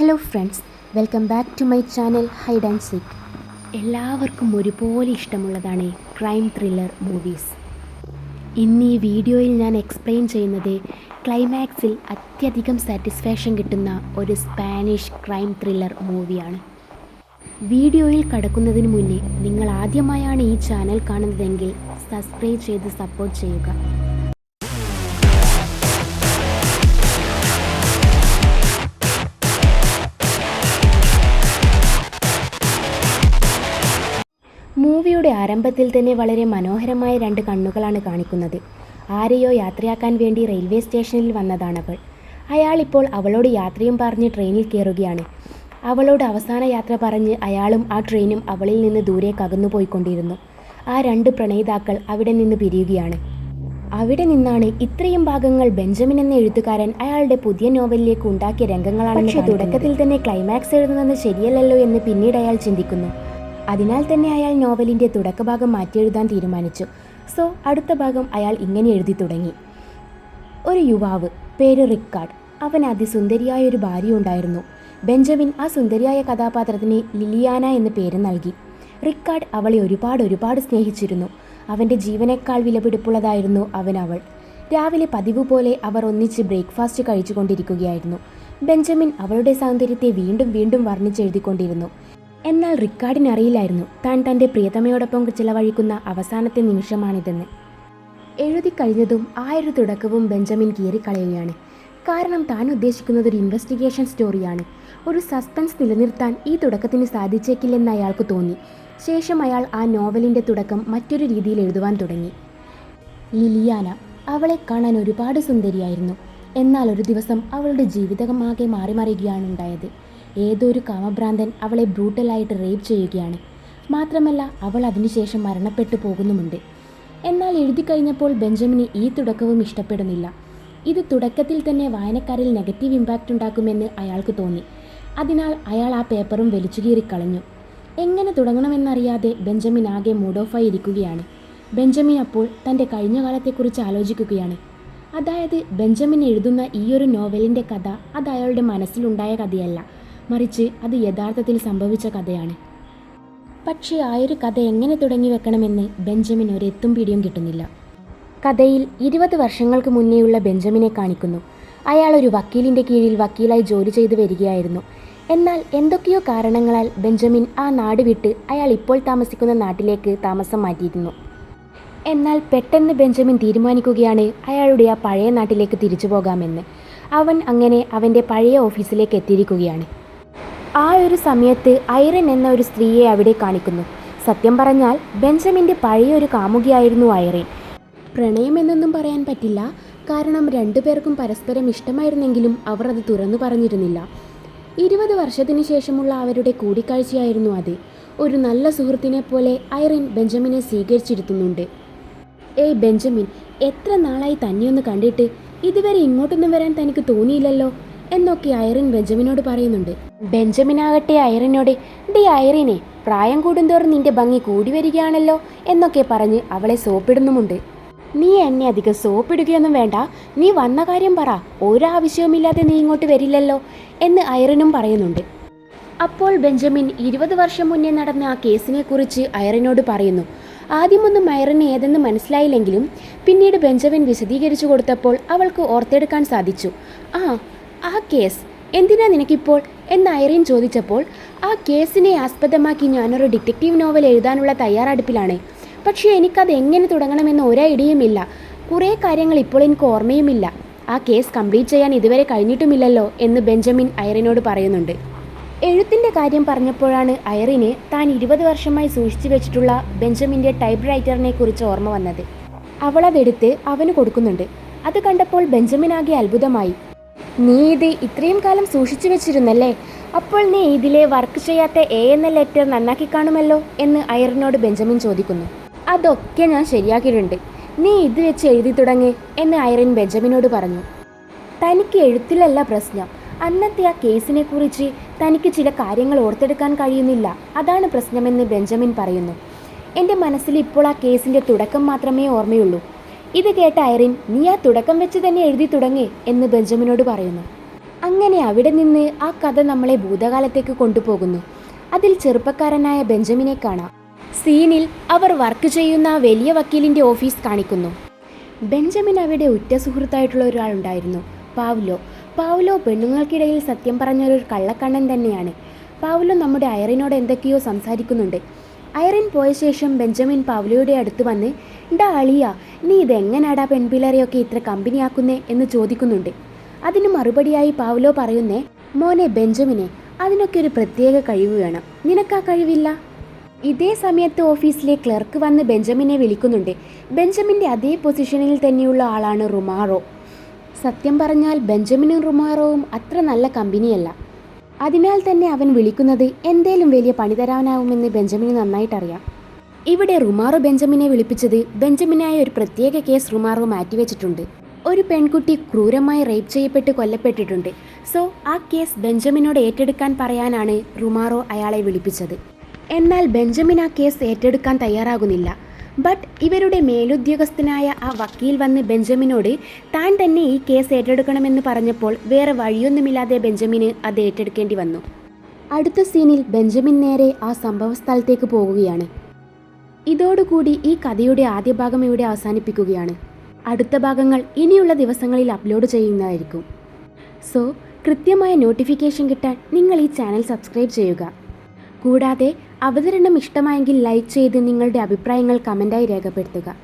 Hello friends, welcome back to my channel hide and seek. എല്ലാവർക്കും ഒരുപോലെ ഇഷ്ടമുള്ളതാണ് crime thriller movies. ഇന്ന് ഈ വീഡിയോയിൽ ഞാൻ എക്സ്പ്ലെയിൻ ചെയ്യുന്നത് ക്ലൈമാക്സിൽ അത്യധികം സാറ്റിസ്ഫാക്ഷൻ കിട്ടുന്ന ഒരു സ്പാനിഷ് ക്രൈം ത്രില്ലർ മൂവിയാണ്. വീഡിയോയിൽ കടക്കുന്നതിന് മുന്നേ നിങ്ങൾ ആദ്യമായാണ് ഈ ചാനൽ കാണുന്നതെങ്കിൽ സബ്സ്ക്രൈബ് ചെയ്ത് സപ്പോർട്ട് ചെയ്യുക. മൂവിയുടെ ആരംഭത്തിൽ തന്നെ വളരെ മനോഹരമായ രണ്ട് കണ്ണുകളാണ് കാണിക്കുന്നത്. ആരെയോ യാത്രയാക്കാൻ വേണ്ടി റെയിൽവേ സ്റ്റേഷനിൽ വന്നതാണവൾ. അയാളിപ്പോൾ അവളോട് യാത്രയും പറഞ്ഞ് ട്രെയിനിൽ കയറുകയാണ്. അവളോട് അവസാന യാത്ര പറഞ്ഞ് അയാളും ആ ട്രെയിനും അവളിൽ നിന്ന് ദൂരേക്ക് അകന്നുപോയിക്കൊണ്ടിരുന്നു. ആ രണ്ട് പ്രണയിതാക്കൾ അവിടെ നിന്ന് പിരിയുകയാണ്. അവിടെ നിന്നാണ് ഇത്രയും ഭാഗങ്ങൾ ബെഞ്ചമിൻ എന്ന എഴുത്തുകാരൻ അയാളുടെ പുതിയ നോവലിലേക്ക് ഉണ്ടാക്കിയ രംഗങ്ങളാണ്. പക്ഷേ തുടക്കത്തിൽ തന്നെ ക്ലൈമാക്സ് എഴുതുന്നത് ശരിയല്ലല്ലോ എന്ന് പിന്നീട് അയാൾ ചിന്തിക്കുന്നു. അതിനാൽ തന്നെ അയാൾ നോവലിൻ്റെ തുടക്കഭാഗം മാറ്റിയെഴുതാൻ തീരുമാനിച്ചു. സോ അടുത്ത ഭാഗം അയാൾ ഇങ്ങനെ എഴുതി തുടങ്ങി. ഒരു യുവാവ്, പേര് റിക്കാർഡ്. അവന് അതിസുന്ദരിയായ ഒരു ഭാര്യ ഉണ്ടായിരുന്നു. ബെഞ്ചമിൻ ആ സുന്ദരിയായ കഥാപാത്രത്തിന് ലിലിയാന എന്ന് പേര് നൽകി. റിക്കാർഡ് അവളെ ഒരുപാട് സ്നേഹിച്ചിരുന്നു. അവൻ്റെ ജീവനേക്കാൾ വിലപിടിപ്പുള്ളതായിരുന്നു അവൾ. രാവിലെ പതിവ് പോലെ അവർ ഒന്നിച്ച് ബ്രേക്ക്ഫാസ്റ്റ് കഴിച്ചുകൊണ്ടിരിക്കുകയായിരുന്നു. ബെഞ്ചമിൻ അവളുടെ സൗന്ദര്യത്തെ വീണ്ടും വർണ്ണിച്ചെഴുതിക്കൊണ്ടിരുന്നു. എന്നാൽ റിക്കാർഡിന് അറിയില്ലായിരുന്നു താൻ തൻ്റെ പ്രിയതമയോടൊപ്പം ചിലവഴിക്കുന്ന അവസാനത്തെ നിമിഷമാണിതെന്ന്. എഴുതി കഴിഞ്ഞതും ആ ഒരു തുടക്കവും ബെഞ്ചമിൻ കീറിക്കളയുകയാണ്. കാരണം താൻ ഉദ്ദേശിക്കുന്നത് ഒരു ഇൻവെസ്റ്റിഗേഷൻ സ്റ്റോറിയാണ്. ഒരു സസ്പെൻസ് നിലനിർത്താൻ ഈ തുടക്കത്തിന് സാധിച്ചേക്കില്ലെന്ന് അയാൾക്ക് തോന്നി. ശേഷം അയാൾ ആ നോവലിൻ്റെ തുടക്കം മറ്റൊരു രീതിയിൽ എഴുതുവാൻ തുടങ്ങി. ലിലിയാന അവളെ കാണാൻ ഒരുപാട് സുന്ദരിയായിരുന്നു. എന്നാൽ ഒരു ദിവസം അവളുടെ ജീവിതമാകെ മാറിമറിയുകയാണ് ഉണ്ടായത്. ഏതോ ഒരു കാമഭ്രാന്തൻ അവളെ ബ്രൂട്ടലായിട്ട് റേപ്പ് ചെയ്യുകയാണ്. മാത്രമല്ല അവൾ അതിനുശേഷം മരണപ്പെട്ടു പോകുന്നുമുണ്ട്. എന്നാൽ എഴുതി കഴിഞ്ഞപ്പോൾ ബെഞ്ചമിന് ഈ തുടക്കവും ഇഷ്ടപ്പെടുന്നില്ല. ഇത് തുടക്കത്തിൽ തന്നെ വായനക്കാരിൽ നെഗറ്റീവ് ഇമ്പാക്റ്റ് ഉണ്ടാക്കുമെന്ന് അയാൾക്ക് തോന്നി. അതിനാൽ അയാൾ ആ പേപ്പറും വലിച്ചു കീറിക്കളഞ്ഞു. എങ്ങനെ തുടങ്ങണമെന്നറിയാതെ ബെഞ്ചമിൻ ആകെ മൂഡ് ഓഫായി ഇരിക്കുകയാണ്. ബെഞ്ചമിൻ അപ്പോൾ തൻ്റെ കഴിഞ്ഞ കാലത്തെക്കുറിച്ച് ആലോചിക്കുകയാണ്. അതായത് ബെഞ്ചമിൻ എഴുതുന്ന ഈയൊരു നോവലിൻ്റെ കഥ അത് അയാളുടെ മനസ്സിലുണ്ടായ കഥയല്ല, മറിച്ച് അത് യഥാർത്ഥത്തിൽ സംഭവിച്ച കഥയാണ്. പക്ഷേ ആയൊരു കഥ എങ്ങനെ തുടങ്ങി വെക്കണമെന്ന് ബെഞ്ചമിൻ ഒരെത്തും പിടിയും കിട്ടുന്നില്ല. കഥയിൽ 20 വർഷങ്ങൾക്ക് മുന്നേയുള്ള ബെഞ്ചമിനെ കാണിക്കുന്നു. അയാൾ ഒരു വക്കീലിൻ്റെ കീഴിൽ വക്കീലായി ജോലി ചെയ്തു വരികയായിരുന്നു. എന്നാൽ എന്തൊക്കെയോ കാരണങ്ങളാൽ ബെഞ്ചമിൻ ആ നാട് വിട്ട് അയാൾ ഇപ്പോൾ താമസിക്കുന്ന നാട്ടിലേക്ക് താമസം മാറ്റിയിരുന്നു. എന്നാൽ പെട്ടെന്ന് ബെഞ്ചമിൻ തീരുമാനിക്കുകയാണ് അയാളുടെ ആ പഴയ നാട്ടിലേക്ക് തിരിച്ചു പോകാമെന്ന്. അവൻ അങ്ങനെ അവൻ്റെ പഴയ ഓഫീസിലേക്ക് എത്തിയിരിക്കുകയാണ്. ആ ഒരു സമയത്ത് ഐറിൻ എന്ന ഒരു സ്ത്രീയെ അവിടെ കാണിക്കുന്നു. സത്യം പറഞ്ഞാൽ ബെഞ്ചമിൻ്റെ പഴയ ഒരു കാമുകിയായിരുന്നു ഐറിൻ. പ്രണയമെന്നൊന്നും പറയാൻ പറ്റില്ല, കാരണം രണ്ടുപേർക്കും പരസ്പരം ഇഷ്ടമായിരുന്നെങ്കിലും അവർ അത് തുറന്നു പറഞ്ഞിരുന്നില്ല. 20 വർഷത്തിന് ശേഷമുള്ള അവരുടെ കൂടിക്കാഴ്ചയായിരുന്നു അത്. ഒരു നല്ല സുഹൃത്തിനെ പോലെ ഐറിൻ ബെഞ്ചമിനെ സ്വീകരിച്ചിരുത്തുന്നുണ്ട്. ഏയ് ബെഞ്ചമിൻ, എത്ര നാളായി തന്നെയൊന്ന് കണ്ടിട്ട്, ഇതുവരെ ഇങ്ങോട്ടൊന്നും വരാൻ തനിക്ക് തോന്നിയില്ലല്ലോ എന്നൊക്കെ ഐറിൻ ബെഞ്ചമിനോട് പറയുന്നുണ്ട്. ബെഞ്ചമിനാകട്ടെ ഐറിനോട്, ഡി ഐറിനെ, പ്രായം കൂടുന്തോറും നിന്റെ ഭംഗി കൂടി വരികയാണല്ലോ എന്നൊക്കെ പറഞ്ഞ് അവളെ സോപ്പിടുന്നുമുണ്ട്. നീ എന്നെ അധികം സോപ്പിടുകയൊന്നും വേണ്ട, നീ വന്ന കാര്യം പറ, ഒരാവശ്യവുമില്ലാതെ നീ ഇങ്ങോട്ട് വരില്ലല്ലോ എന്ന് ഐറിനും പറയുന്നുണ്ട്. അപ്പോൾ ബെഞ്ചമിൻ 20 വർഷം മുന്നേ നടന്ന ആ കേസിനെ കുറിച്ച് ഐറിനോട് പറയുന്നു. ആദ്യമൊന്നും ഐറിന് ഏതെന്ന് മനസ്സിലായില്ലെങ്കിലും പിന്നീട് ബെഞ്ചമിൻ വിശദീകരിച്ചു കൊടുത്തപ്പോൾ അവൾക്ക് ഓർത്തെടുക്കാൻ സാധിച്ചു. ആ കേസ് എന്തിനാ നിനക്കിപ്പോൾ എന്ന് ഐറിൻ ചോദിച്ചപ്പോൾ, ആ കേസിനെ ആസ്പദമാക്കി ഞാനൊരു ഡിറ്റക്റ്റീവ് നോവൽ എഴുതാനുള്ള തയ്യാറെടുപ്പിലാണ്. പക്ഷേ എനിക്കത് എങ്ങനെ തുടങ്ങണമെന്ന് ഒരൈഡിയയുമില്ല. കുറേ കാര്യങ്ങൾ ഇപ്പോൾ എനിക്ക് ഓർമ്മയുമില്ല. ആ കേസ് കംപ്ലീറ്റ് ചെയ്യാൻ ഇതുവരെ കഴിഞ്ഞിട്ടുമില്ലല്ലോ എന്ന് ബെഞ്ചമിൻ ഐറിനോട് പറയുന്നുണ്ട്. എഴുത്തിൻ്റെ കാര്യം പറഞ്ഞപ്പോഴാണ് ഐറിന് താൻ 20 വർഷമായി സൂക്ഷിച്ചു വെച്ചിട്ടുള്ള ബെഞ്ചമിൻ്റെ ടൈപ്പ് റൈറ്ററിനെ കുറിച്ച് ഓർമ്മ വന്നത്. അവളതെടുത്ത് അവന് കൊടുക്കുന്നുണ്ട്. അത് കണ്ടപ്പോൾ ബെഞ്ചമിനാകെ അത്ഭുതമായി. നീ ഇത് ഇത്രയും കാലം സൂക്ഷിച്ചു വെച്ചിരുന്നല്ലേ? അപ്പോൾ നീ ഇതിലെ വർക്ക് ചെയ്യാത്ത എ എന്ന ലെറ്റർ നന്നാക്കി കാണുമല്ലോ എന്ന് ഐറിനോട് ബെഞ്ചമിൻ ചോദിക്കുന്നു. അതൊക്കെ ഞാൻ ശരിയാക്കിയിട്ടുണ്ട്, നീ ഇത് വെച്ച് എഴുതി തുടങ്ങ് എന്ന് ഐറിൻ ബെഞ്ചമിനോട് പറഞ്ഞു. തനിക്ക് എഴുത്തിലല്ല പ്രശ്നം, അന്നത്തെ ആ കേസിനെ കുറിച്ച് തനിക്ക് ചില കാര്യങ്ങൾ ഓർത്തെടുക്കാൻ കഴിയുന്നില്ല, അതാണ് പ്രശ്നമെന്ന് ബെഞ്ചമിൻ പറയുന്നു. എൻ്റെ മനസ്സിൽ ഇപ്പോൾ ആ കേസിൻ്റെ തുടക്കം മാത്രമേ ഓർമ്മയുള്ളൂ. ഇത് കേട്ട ഐറിൻ, നീ ആ തുടക്കം വെച്ച് തന്നെ എഴുതി തുടങ്ങ് എന്ന് ബെഞ്ചമിനോട് പറയുന്നു. അങ്ങനെ അവിടെ നിന്ന് ആ കഥ നമ്മളെ ഭൂതകാലത്തേക്ക് കൊണ്ടുപോകുന്നു. അതിൽ ചെറുപ്പക്കാരനായ ബെഞ്ചമിനെ കാണാം. സീനിൽ അവർ വർക്ക് ചെയ്യുന്ന വലിയ വക്കീലിൻ്റെ ഓഫീസ് കാണിക്കുന്നു. ബെഞ്ചമിൻ അവിടെ ഉറ്റ സുഹൃത്തായിട്ടുള്ള ഒരാളുണ്ടായിരുന്നു, പാവ്ലോ. പാവ്ലോ പെണ്ണുങ്ങൾക്കിടയിൽ സത്യം പറഞ്ഞൊരു കള്ളക്കണ്ണൻ തന്നെയാണ്. പാവ്ലോ നമ്മുടെ ഐറിനോട് എന്തൊക്കെയോ സംസാരിക്കുന്നുണ്ട്. ഐറിൻ പോയ ശേഷം ബെഞ്ചമിൻ പാവ്ലോയുടെ അടുത്ത് വന്ന്, "ഡാ അളിയ, നീ ഇതെങ്ങനാടാ പെൺപിള്ളേരെയൊക്കെ ഇത്ര കമ്പനിയാക്കുന്നേ" എന്ന് ചോദിക്കുന്നുണ്ട്. അതിന് മറുപടിയായി പാവ്ലോ പറയുന്നേ, "മോനെ ബെഞ്ചമിനെ, അതിനൊക്കെ ഒരു പ്രത്യേക കഴിവ് വേണം. നിനക്കാ കഴിവില്ല." ഇതേ സമയത്ത് ഓഫീസിലെ ക്ലർക്ക് വന്ന് ബെഞ്ചമിനെ വിളിക്കുന്നുണ്ട്. ബെഞ്ചമിൻ്റെ അതേ പൊസിഷനിൽ തന്നെയുള്ള ആളാണ് റുമാറോ. സത്യം പറഞ്ഞാൽ ബെഞ്ചമിനും റുമാറോവും അത്ര നല്ല കമ്പനിയല്ല. അതിനാൽ തന്നെ അവൻ വിളിക്കുന്നത് എന്തേലും വലിയ പണി തരാനാവുമെന്ന് ബെഞ്ചമിന് നന്നായിട്ടറിയാം. ഇവിടെ റുമാറോ ബെഞ്ചമിനെ വിളിപ്പിച്ചത് ബെഞ്ചമിനായ ഒരു പ്രത്യേക കേസ് റുമാറോ മാറ്റിവെച്ചിട്ടുണ്ട്. ഒരു പെൺകുട്ടി ക്രൂരമായി റേപ്പ് ചെയ്യപ്പെട്ട് കൊല്ലപ്പെട്ടിട്ടുണ്ട്. സോ ആ കേസ് ബെഞ്ചമിനോട് ഏറ്റെടുക്കാൻ പറയാനാണ് റുമാറോ അയാളെ വിളിപ്പിച്ചത്. എന്നാൽ ബെഞ്ചമിൻ ആ കേസ് ഏറ്റെടുക്കാൻ തയ്യാറാകുന്നില്ല. ബട്ട് ഇവരുടെ മേലുദ്യോഗസ്ഥനായ ആ വക്കീൽ വന്ന് ബെഞ്ചമിനോട് താൻ തന്നെ ഈ കേസ് ഏറ്റെടുക്കണമെന്ന് പറഞ്ഞപ്പോൾ വേറെ വഴിയൊന്നുമില്ലാതെ ബെഞ്ചമിന് അത് ഏറ്റെടുക്കേണ്ടി വന്നു. അടുത്ത സീനിൽ ബെഞ്ചമിൻ നേരെ ആ സംഭവ സ്ഥലത്തേക്ക് പോകുകയാണ്. ഇതോടുകൂടി ഈ കഥയുടെ ആദ്യ ഭാഗം ഇവിടെ അവസാനിപ്പിക്കുകയാണ്. അടുത്ത ഭാഗങ്ങൾ ഇനിയുള്ള ദിവസങ്ങളിൽ അപ്ലോഡ് ചെയ്യുന്നതായിരിക്കും. സോ കൃത്യമായ നോട്ടിഫിക്കേഷൻ കിട്ടാൻ നിങ്ങൾ ഈ ചാനൽ സബ്സ്ക്രൈബ് ചെയ്യുക. കൂടാതെ അവതരണം ഇഷ്ടമായെങ്കിൽ ലൈക്ക് ചെയ്ത് നിങ്ങളുടെ അഭിപ്രായങ്ങൾ കമൻറ്റായി രേഖപ്പെടുത്തുക.